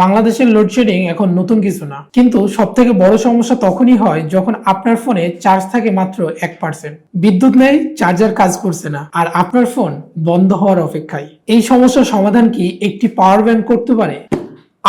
বাংলাদেশের লোডশেডিং এখন নতুন কিছু না, কিন্তু সব থেকে বড় সমস্যা তখনই হয় যখন আপনার ফোনে চার্জ থাকে মাত্র 1%, বিদ্যুৎ নেই, চার্জার কাজ করছে না, আর আপনার ফোন বন্ধ হওয়ার অপেক্ষায়। এই সমস্যার সমাধান কি একটি পাওয়ার ব্যাংক করতে পারে?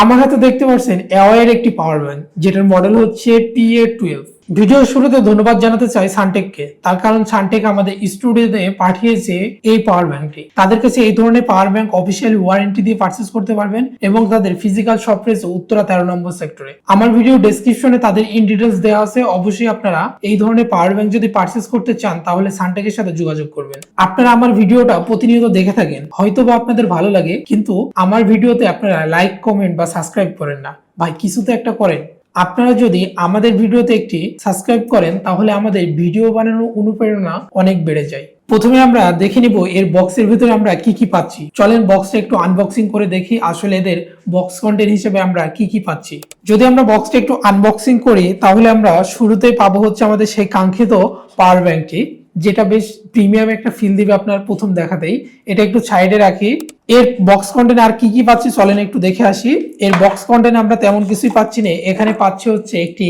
আমার হাতে দেখতে পাচ্ছেন এওয়াইয়ের একটি পাওয়ার ব্যাংক, যেটার মডেল হচ্ছে PA12। ভিডিওর শুরুতে ধন্যবাদ জানাতে চাই সানটেককে, তার কারণ সানটেক আমাদের স্টুডিওতে পাঠিয়েছে এই পাওয়ার ব্যাংকটি। তাদের কাছে এই ধরনের পাওয়ার ব্যাংক অফিসিয়ালি ওয়ারেন্টি দিয়ে পারচেস করতে পারবেন এবং তাদের ফিজিক্যাল শপ রয়েছে উত্তরা 13 নম্বর সেক্টরে। আমার ভিডিও ডেসক্রিপশনে তাদের ইন ডিটেলস দেওয়া আছে। অবশ্যই আপনারা এই ধরনের পাওয়ার ব্যাংক যদি পারচেস করতে চান তাহলে সানটেকের সাথে যোগাযোগ করবেন। আপনারা আমার ভিডিওটা প্রতিনিয়ত দেখে থাকেন, হয়তো বা আপনাদের ভালো লাগে, কিন্তু আমার ভিডিওতে আপনারা লাইক, কমেন্ট বা সাবস্ক্রাইব করেন না। ভাই, কিছু তো একটা করেন। আপনারা যদি আমাদের ভিডিওতে একটি সাবস্ক্রাইব করেন তাহলে আমাদের ভিডিও বানানোর অনুপ্রেরণা অনেক বেড়ে যায়। প্রথমে আমরা দেখে নিব এর বক্সের ভিতরে আমরা কি কি পাচ্ছি। চলেন বক্সটা একটু আনবক্সিং করে দেখি আসলে এদের বক্স কন্টেন্ট হিসেবে আমরা কি কি পাচ্ছি। যদি আমরা বক্সটা একটু আনবক্সিং করি তাহলে আমরা শুরুতেই পাবো হচ্ছে আমাদের সেই কাঙ্ক্ষিত পাওয়ার ব্যাংকটি, যেটা বেশ প্রিমিয়াম একটা ফিল দিবে আপনার প্রথম দেখাতেই। এটা একটু সাইডে রাখি। এর বক্স কন্টেন্ট আর কি কি পাচ্ছি চলেন একটু দেখে আসি। এর বক্স কন্টেন্ট আমরা তেমন কিছুই পাচ্ছি না। এখানে পাচ্ছি হচ্ছে একটি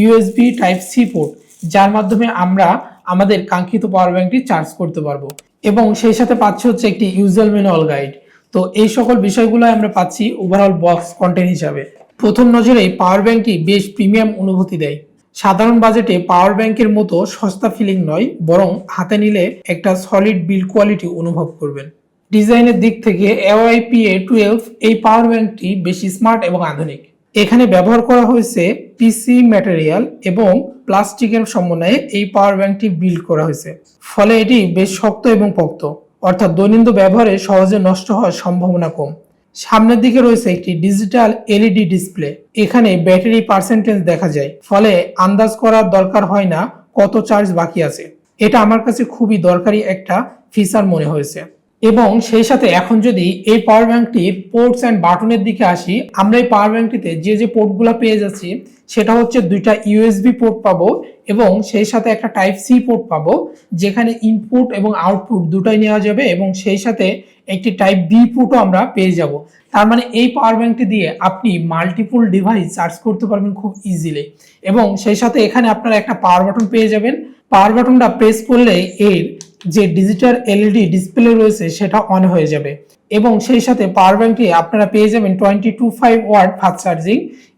USB Type-C পোর্ট, যার মাধ্যমে আমরা আমাদের কাঙ্ক্ষিত পাওয়ার ব্যাংকটি চার্জ করতে পারবো, এবং সেই সাথে পাচ্ছি হচ্ছে একটি ইউজার ম্যানুয়াল গাইড। তো এই সকল বিষয়গুলো আমরা পাচ্ছি ওভারঅল বক্স কন্টেন্ট হিসাবে। প্রথম নজরে পাওয়ার ব্যাংকটি বেশ প্রিমিয়াম অনুভূতি দেয়। সাধারণ বাজেটে পাওয়ার ব্যাংকের মতো সস্তা ফিলিং নয়, বরং হাতে নিলে একটা সলিড বিল্ড কোয়ালিটি অনুভব করবেন। ডিজাইনের দিক থেকে এওআই PA12 এই পাওয়ার ব্যাংকটি বেশি স্মার্ট এবং আধুনিক। এখানে ব্যবহার করা হয়েছে পিসি ম্যাটেরিয়াল এবং প্লাস্টিকের সমন্বয়ে এই পাওয়ার ব্যাংকটি বিল্ড করা হয়েছে, ফলে এটি বেশ শক্ত এবং পোক্ত, অর্থাৎ দৈনন্দিন ব্যবহারে সহজে নষ্ট হওয়ার সম্ভাবনা কম। সামনের দিকে রয়েছে একটি ডিজিটাল LED ডিসপ্লে। এখানে ব্যাটারি পার্সেন্টেজ দেখা যায়, ফলে আন্দাজ করার দরকার হয় না কত চার্জ বাকি আছে। এটা আমার কাছে খুবই দরকারি একটা ফিচার মনে হয়েছে। এবং সেই সাথে এখন যদি এই পাওয়ার ব্যাংকটির পোর্টস অ্যান্ড বাটনের দিকে আসি, আমরা এই পাওয়ার ব্যাংকটিতে যে পোর্টগুলো পেয়ে যাচ্ছি সেটা হচ্ছে দুইটা USB পোর্ট পাবো এবং সেই সাথে একটা Type-C পোর্ট পাবো, যেখানে ইনপুট এবং আউটপুট দুটাই নেওয়া যাবে, এবং সেই সাথে একটি Type-B পোর্টও আমরা পেয়ে যাব। তার মানে এই পাওয়ার ব্যাংকটি দিয়ে আপনি মাল্টিপল ডিভাইস চার্জ করতে পারবেন খুব ইজিলি। এবং সেই সাথে এখানে আপনারা একটা পাওয়ার বাটন পেয়ে যাবেন। পাওয়ার বাটনটা প্রেস করলে এর যে ডিজিটাল LED ডিসপ্লে রয়েছে সেটা অন হয়ে যাবে, এবং সেই সাথে পাওয়ার ব্যাংকটি আপনারা পেয়ে যাবেন 22.5 ওয়াট ফাস্ট চার্জিং,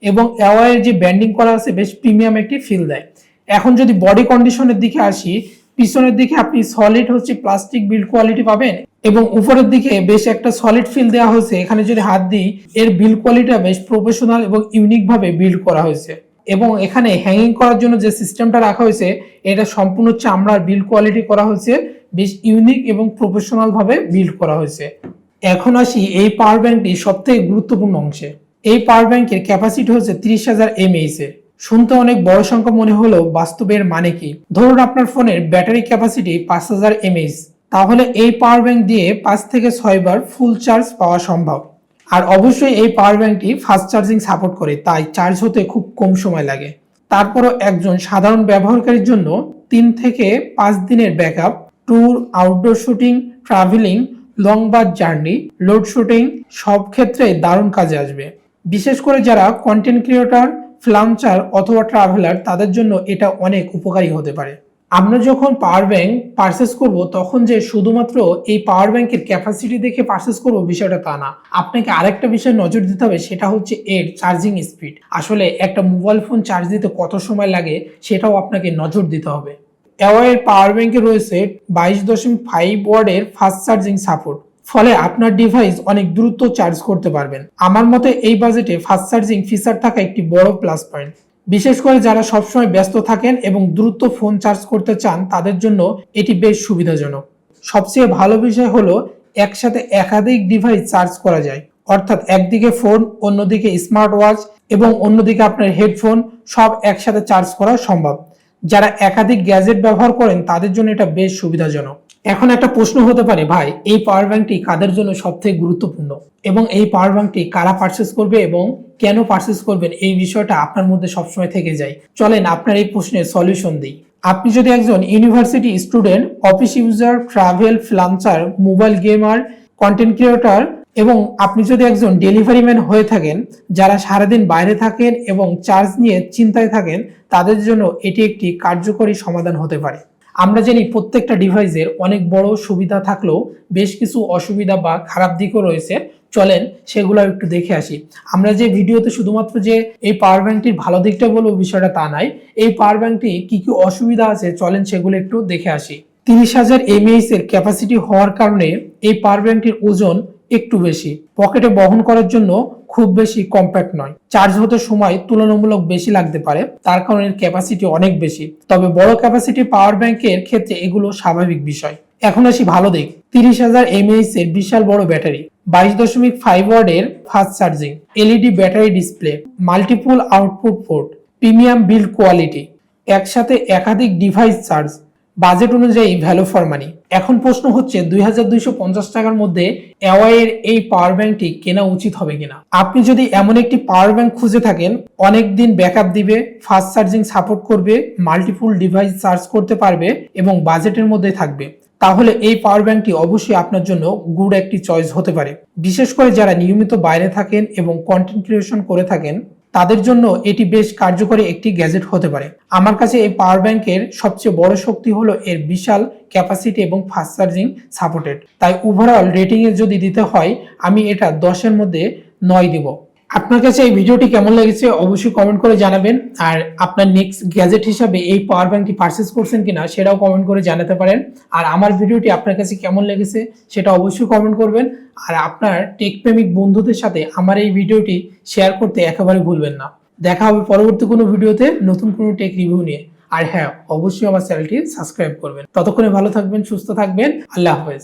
এবং এওয়াইয়ের যে ব্যান্ডিং করা আছে বেশ প্রিমিয়াম একটি ফিল দেয়। এখন যদি বডি কন্ডিশনের দিকে আসি, পিছনের দিকে আপনি সলিড হচ্ছে প্লাস্টিক বিল্ড কোয়ালিটি পাবেন, এবং উপরের দিকে বেশ একটা সলিড ফিল দেওয়া হয়েছে। এখানে যদি হাত দিই, এর বিল্ড কোয়ালিটিটা বেশ প্রফেশনাল এবং ইউনিক ভাবে বিল্ড করা হয়েছে। এবং এখানে হ্যাঙ্গিং করার জন্য যে সিস্টেমটা রাখা হয়েছে এটা সম্পূর্ণ চামড়ার বিল্ড কোয়ালিটি করা হয়েছে, বেশ ইউনিক এবং প্রফেশনাল ভাবে বিল্ড করা হয়েছে। এখন আসি এই পাওয়ার ব্যাংকটি সবথেকে গুরুত্বপূর্ণ অংশে। এই পাওয়ার ব্যাংকের ক্যাপাসিটি হচ্ছে 30,000 mAh এর। শুনতে অনেক বড় সংখ্যা মনে হলেও বাস্তবের মানে কি? ধরুন আপনার ফোনের ব্যাটারি ক্যাপাসিটি 5,000 mAh, তাহলে এই পাওয়ার ব্যাংক দিয়ে 5 থেকে 6 বার ফুল চার্জ পাওয়া সম্ভব। আর অবশ্যই এই পাওয়ার ব্যাংকটি ফাস্ট চার্জিং সাপোর্ট করে, তাই চার্জ হতে খুব কম সময় লাগে। তারপরও একজন সাধারণ ব্যবহারকারীর জন্য 3 থেকে 5 দিনের backup, tour, outdoor shooting, travelling, long bus journey, load shooting সব ক্ষেত্রে দারুণ কাজে আসবে। বিশেষ করে যারা কন্টেন্ট ক্রিয়েটর, ফ্রিল্যান্সার অথবা ট্রাভেলার, তাদের জন্য এটা অনেক উপকারী হতে পারে। আমরা যখন পাওয়ার ব্যাংক পারচেস করব তখন যে শুধুমাত্র এই পাওয়ার ব্যাংকের ক্যাপাসিটি দেখে পারচেস করব বিষয়টা তা না। আপনাকে আরেকটা বিষয় নজর দিতে হবে, সেটা হচ্ছে এর চার্জিং স্পিড। আসলে একটা মোবাইল ফোন চার্জ দিতে কত সময় লাগে সেটাও আপনাকে নজর দিতে হবে। এওয়াইয়ের পাওয়ার ব্যাংকে রয়েছে 22.5 ওয়াটের ফাস্ট চার্জিং সাপোর্ট, ফলে আপনার ডিভাইস অনেক দ্রুত চার্জ করতে পারবেন। আমার মতে এই বাজেটে ফাস্ট চার্জিং ফিচার থাকা একটি বড় প্লাস পয়েন্ট। বিশেষ করে যারা সবসময় ব্যস্ত থাকেন এবং দ্রুত ফোন চার্জ করতে চান তাদের জন্য এটি বেশ সুবিধাজনক। সবচেয়ে ভালো বিষয় হলো একসাথে একাধিক ডিভাইস চার্জ করা যায়, অর্থাৎ একদিকে ফোন, অন্যদিকে স্মার্ট ওয়াচ এবং অন্যদিকে আপনার হেডফোন, সব একসাথে চার্জ করা সম্ভব। যারা একাধিক গ্যাজেট ব্যবহার করেন তাদের জন্য এটা বেশ সুবিধাজনক। এখন একটা প্রশ্ন হতে পারে, ভাই এই পাওয়ার ব্যাংকটি কাদের জন্য সবথেকে গুরুত্বপূর্ণ এবং এই পাওয়ার ব্যাংকটি কারা পারচেস করবে এবং কেন পারচেস করবেন, এই বিষয়টা আপনার মধ্যে সবসময় থেকে যায়। চলেন আপনার এই প্রশ্নের সলিউশন দিই। আপনি যদি একজন university student, office user, travel, freelancer, mobile gamer, content creator এবং আপনি যদি একজন ডেলিভারি ম্যান হয়ে থাকেন, যারা সারাদিন বাইরে থাকেন এবং চার্জ নিয়ে চিন্তায় থাকেন, তাদের জন্য এটি একটি কার্যকরী সমাধান হতে পারে। আমরা জানি প্রত্যেকটা ডিভাইসের অনেক বড় সুবিধা থাকলেও বেশ কিছু অসুবিধা বা খারাপ দিকও রয়েছে। চলেন সেগুলো একটু দেখে আসি। আমরা যে ভিডিওতে শুধুমাত্র যে এই পাওয়ার ব্যাংকটির ভালো দিকটা বলবো বিষয়টা তা নয়, এই পাওয়ার ব্যাংকটি কি কি অসুবিধা আছে চলেন সেগুলো একটু দেখে আসি। 30,000 mAh এর ক্যাপাসিটি হওয়ার কারণে এই পাওয়ার ব্যাংকটির ওজন একটু বেশি, পকেটে বহন করার জন্য খুব বেশি কম্প্যাক্ট নয়, চার্জ হতে সময় তুলনামূলক বেশি লাগতে পারে, তার কারণে এর ক্যাপাসিটি অনেক বেশি। তবে বড় ক্যাপাসিটি পাওয়ার ব্যাংকের ক্ষেত্রে এগুলো স্বাভাবিক বিষয়। এখন আসি ভালো দিক। 30,000 mAh এর বিশাল বড় ব্যাটারি, 22.5 ওয়াটের fast charging, LED battery display, multiple output port, premium build quality, একসাথে একাধিক ডিভাইস চার্জ, বাজেট অনুযায়ী ভ্যালু ফর মানি। এখন প্রশ্ন হচ্ছে 2250 টাকার মধ্যে অ্যাওয়াইয়ের এই পাওয়ার ব্যাংকটি কেনা উচিত হবে কিনা। আপনি যদি এমন একটি পাওয়ার ব্যাংক খুঁজে থাকেন, অনেক দিন ব্যাকআপ দিবে, ফাস্ট চার্জিং সাপোর্ট করবে, মাল্টিপল ডিভাইস চার্জ করতে পারবে এবং বাজেটের মধ্যে থাকবে, তাহলে এই পাওয়ার ব্যাংকটি অবশ্যই আপনার জন্য গুড একটি চয়েস হতে পারে। বিশেষ করে যারা নিয়মিত বাইরে থাকেন এবং কন্টেন্ট ক্রিয়েশন করে থাকেন, তাদের জন্য এটি বেশ কার্যকরী একটি গ্যাজেট হতে পারে। আমার কাছে এই পাওয়ার ব্যাংকের সবচেয়ে বড় শক্তি হলো এর বিশাল ক্যাপাসিটি এবং ফাস্ট চার্জিং সাপোর্টেড। তাই ওভারঅল রেটিং এ যদি দিতে হয়, আমি এটা 10-এর মধ্যে 9 দিব। আপনার কাছে এই ভিডিওটি কেমন লেগেছে অবশ্যই কমেন্ট করে জানাবেন। আর আপনার নেক্সট গ্যাজেট হিসাবে এই পাওয়ার ব্যাংকটি পারচেজ করছেন কিনা সেটাও কমেন্ট করে জানাতে পারেন। আর আমার ভিডিওটি আপনার কাছে কেমন লেগেছে সেটা অবশ্যই কমেন্ট করবেন। আর আপনার টেক প্রেমিক বন্ধুদের সাথে আমার এই ভিডিওটি শেয়ার করতে একেবারে ভুলবেন না। দেখা হবে পরবর্তী কোনো ভিডিওতে নতুন কোনো টেক রিভিউ নিয়ে। আর হ্যাঁ, অবশ্যই আমার চ্যানেলটি সাবস্ক্রাইব করবেন। ততক্ষণে ভালো থাকবেন, সুস্থ থাকবেন। আল্লাহ হাফেজ।